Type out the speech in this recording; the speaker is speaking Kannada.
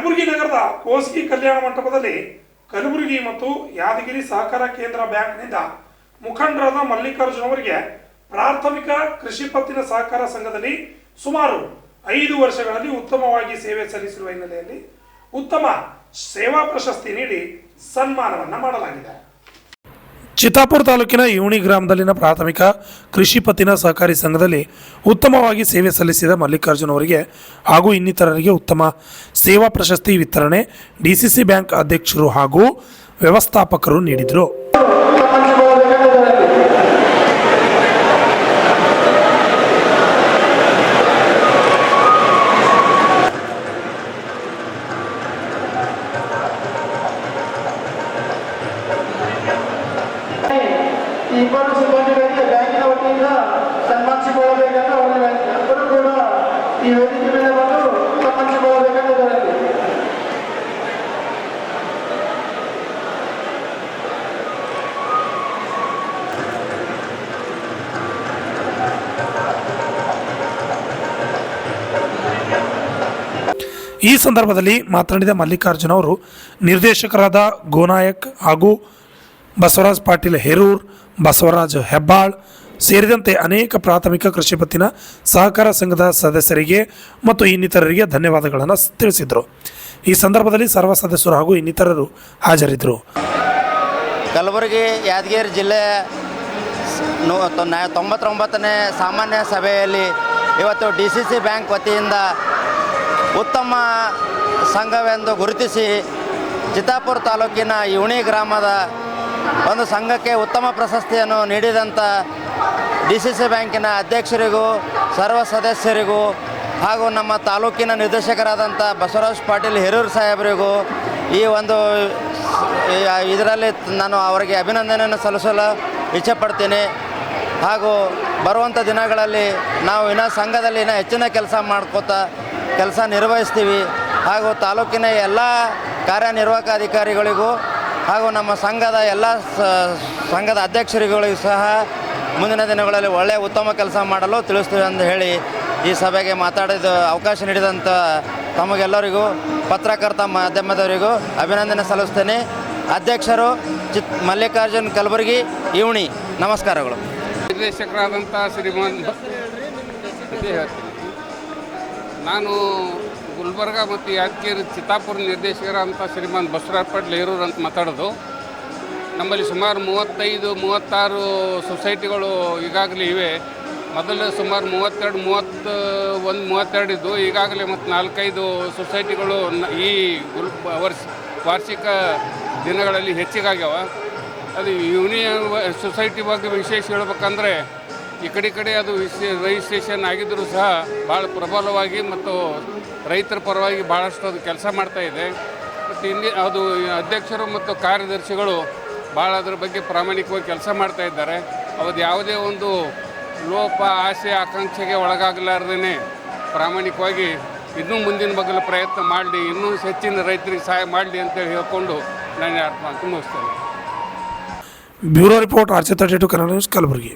ಕಲಬುರಗಿ ನಗರದ ಕೋಸ್ಗಿ ಕಲ್ಯಾಣ ಮಂಟಪದಲ್ಲಿ ಕಲಬುರಗಿ ಮತ್ತು ಯಾದಗಿರಿ ಸಹಕಾರ ಕೇಂದ್ರ ಬ್ಯಾಂಕ್ನಿಂದ ಮುಖಂಡರಾದ ಮಲ್ಲಿಕಾರ್ಜುನ್ ಅವರಿಗೆ ಪ್ರಾಥಮಿಕ ಕೃಷಿ ಪತ್ತಿನ ಸಹಕಾರ ಸಂಘದಲ್ಲಿ ಸುಮಾರು 5 ವರ್ಷಗಳಲ್ಲಿ ಉತ್ತಮವಾಗಿ ಸೇವೆ ಸಲ್ಲಿಸಿರುವ ಹಿನ್ನೆಲೆಯಲ್ಲಿ ಉತ್ತಮ ಸೇವಾ ಪ್ರಶಸ್ತಿ ನೀಡಿ ಸನ್ಮಾನವನ್ನು ಮಾಡಲಾಗಿದೆ. ಚಿತ್ತಾಪುರ ತಾಲೂಕಿನ ಇವಣಿ ಗ್ರಾಮದಲ್ಲಿನ ಪ್ರಾಥಮಿಕ ಕೃಷಿ ಪತ್ತಿನ ಸಹಕಾರಿ ಸಂಘದಲ್ಲಿ ಉತ್ತಮವಾಗಿ ಸೇವೆ ಸಲ್ಲಿಸಿದ ಮಲ್ಲಿಕಾರ್ಜುನ್ ಅವರಿಗೆ ಹಾಗೂ ಇನ್ನಿತರರಿಗೆ ಉತ್ತಮ ಸೇವಾ ಪ್ರಶಸ್ತಿ ವಿತರಣೆ ಡಿಸಿಸಿ ಬ್ಯಾಂಕ್ ಅಧ್ಯಕ್ಷರು ಹಾಗೂ ವ್ಯವಸ್ಥಾಪಕರು ನೀಡಿದರು. ಇಬ್ಬರು ಸಿಬ್ಬಂದಿಗಳಿಗೆ ಬ್ಯಾಂಕಿನ ವತಿಯಿಂದ ಸನ್ಮಾನಿಸಿಕೊಳ್ಳಬೇಕೆಂದು ಅವರೂ ಕೂಡ ಈ ವೇದಿಕೆ ಮೇಲೆ ಬಂದು ಸನ್ಮಾನಿಸಿಕೊಳ್ಳಬೇಕೆಂದಿದ್ದಾರೆ. ಈ ಸಂದರ್ಭದಲ್ಲಿ ಮಾತನಾಡಿದ ಮಲ್ಲಿಕಾರ್ಜುನ್ ಅವರು ನಿರ್ದೇಶಕರಾದ ಗೋನಾಯಕ್ ಹಾಗೂ ಬಸವರಾಜ್ ಪಾಟೀಲ್ ಹೇರೂರ್, ಬಸವರಾಜ್ ಹೆಬ್ಬಾಳ್ ಸೇರಿದಂತೆ ಅನೇಕ ಪ್ರಾಥಮಿಕ ಕೃಷಿ ಪತ್ತಿನ ಸಹಕಾರ ಸಂಘದ ಸದಸ್ಯರಿಗೆ ಮತ್ತು ಇನ್ನಿತರರಿಗೆ ಧನ್ಯವಾದಗಳನ್ನು ತಿಳಿಸಿದರು. ಈ ಸಂದರ್ಭದಲ್ಲಿ ಸರ್ವ ಸದಸ್ಯರು ಹಾಗೂ ಇನ್ನಿತರರು ಹಾಜರಿದ್ದರು. ಕಲಬುರಗಿ ಯಾದಗಿರಿ ಜಿಲ್ಲೆಯ 99ನೇ ಸಾಮಾನ್ಯ ಸಭೆಯಲ್ಲಿ ಇವತ್ತು DCC ಬ್ಯಾಂಕ್ ವತಿಯಿಂದ ಉತ್ತಮ ಸಂಘವೆಂದು ಗುರುತಿಸಿ ಚಿತ್ತಾಪುರ ತಾಲೂಕಿನ ಇವಣಿ ಗ್ರಾಮದ ಒಂದು ಸಂಘಕ್ಕೆ ಉತ್ತಮ ಪ್ರಶಸ್ತಿಯನ್ನು ನೀಡಿದಂಥ DCC ಬ್ಯಾಂಕಿನ ಅಧ್ಯಕ್ಷರಿಗೂ ಸರ್ವ ಸದಸ್ಯರಿಗೂ ಹಾಗೂ ನಮ್ಮ ತಾಲೂಕಿನ ನಿರ್ದೇಶಕರಾದಂಥ ಬಸವರಾಜ್ ಪಾಟೀಲ್ ಹೇರೂರ್ ಸಾಹೇಬರಿಗೂ ಈ ಒಂದು ಇದರಲ್ಲಿ ನಾನು ಅವರಿಗೆ ಅಭಿನಂದನೆಯನ್ನು ಸಲ್ಲಿಸಲು ಇಚ್ಛೆಪಡ್ತೀನಿ. ಹಾಗೂ ಬರುವಂಥ ದಿನಗಳಲ್ಲಿ ನಾವು ಸಂಘದಲ್ಲಿ ಹೆಚ್ಚಿನ ಕೆಲಸ ನಿರ್ವಹಿಸ್ತೀವಿ. ಹಾಗೂ ತಾಲೂಕಿನ ಎಲ್ಲ ಕಾರ್ಯನಿರ್ವಾಹಕ ಅಧಿಕಾರಿಗಳಿಗೂ ಹಾಗೂ ನಮ್ಮ ಸಂಘದ ಎಲ್ಲ ಸಂಘದ ಅಧ್ಯಕ್ಷರುಗಳಿಗೂ ಸಹ ಮುಂದಿನ ದಿನಗಳಲ್ಲಿ ಒಳ್ಳೆಯ ಉತ್ತಮ ಕೆಲಸ ಮಾಡಲು ತಿಳಿಸ್ತೀವಿ ಎಂದು ಹೇಳಿ ಈ ಸಭೆಗೆ ಮಾತಾಡಿದ ಅವಕಾಶ ನೀಡಿದಂಥ ತಮಗೆಲ್ಲರಿಗೂ ಪತ್ರಕರ್ತ ಮಾಧ್ಯಮದವರಿಗೂ ಅಭಿನಂದನೆ ಸಲ್ಲಿಸ್ತೇನೆ. ಅಧ್ಯಕ್ಷರು ಮಲ್ಲಿಕಾರ್ಜುನ್ ಕಲಬುರಗಿ ಇವಣಿ. ನಮಸ್ಕಾರಗಳು. ನಿರ್ದೇಶಕರಾದಂಥ ಶ್ರೀಮಾನ್ ನಾನು ಗುಲ್ಬರ್ಗ ಮತ್ತು ಯಾದಗಿರಿ ಚಿತ್ತಾಪುರ ನಿರ್ದೇಶಕರಾದಂಥ ಶ್ರೀಮಾನ್ ಬಸವರಾಜ್ ಪಾಟೀಲ್ ಹೇರೂರ್ ಅಂತ ಮಾತಾಡೋದು. ನಮ್ಮಲ್ಲಿ ಸುಮಾರು 35-36 ಸೊಸೈಟಿಗಳು ಈಗಾಗಲೇ ಇವೆ. ಮೊದಲು ಸುಮಾರು 32 ಇದ್ದು ಈಗಾಗಲೇ ಮತ್ತು 4-5 ಸೊಸೈಟಿಗಳು ಈ ವಾರ್ಷಿಕ ದಿನಗಳಲ್ಲಿ ಹೆಚ್ಚಿಗಾಗ್ಯಾವ. ಅದು ಯೂನಿಯನ್ ಸೊಸೈಟಿ ಬಗ್ಗೆ ವಿಶೇಷ ಹೇಳ್ಬೇಕಂದ್ರೆ ಈ ಕಡೆ ಅದು ರಿಜಿಸ್ಟ್ರೇಷನ್ ಆಗಿದ್ದರೂ ಸಹ ಭಾಳ ಪ್ರಬಲವಾಗಿ ಮತ್ತು ರೈತರ ಪರವಾಗಿ ಭಾಳಷ್ಟು ಅದು ಕೆಲಸ ಮಾಡ್ತಾಯಿದೆ. ಮತ್ತು ಅದು ಅಧ್ಯಕ್ಷರು ಮತ್ತು ಕಾರ್ಯದರ್ಶಿಗಳು ಭಾಳ ಅದರ ಬಗ್ಗೆ ಪ್ರಾಮಾಣಿಕವಾಗಿ ಕೆಲಸ ಮಾಡ್ತಾಯಿದ್ದಾರೆ. ಅವತ್ತು ಯಾವುದೇ ಒಂದು ಲೋಪ ಆಸೆ ಆಕಾಂಕ್ಷೆಗೆ ಒಳಗಾಗಲಾರ್ದೇ ಪ್ರಾಮಾಣಿಕವಾಗಿ ಇನ್ನೂ ಮುಂದಿನ ಬಗ್ಗೆ ಪ್ರಯತ್ನ ಮಾಡಲಿ, ಇನ್ನೂ ಹೆಚ್ಚಿನ ರೈತರಿಗೆ ಸಹಾಯ ಮಾಡಲಿ ಅಂತೇಳಿ ಹೇಳ್ಕೊಂಡು ನಾನು ಮುಗಿಸ್ತೇನೆ. Bureau report RJ32 Kannada news Kalaburagi.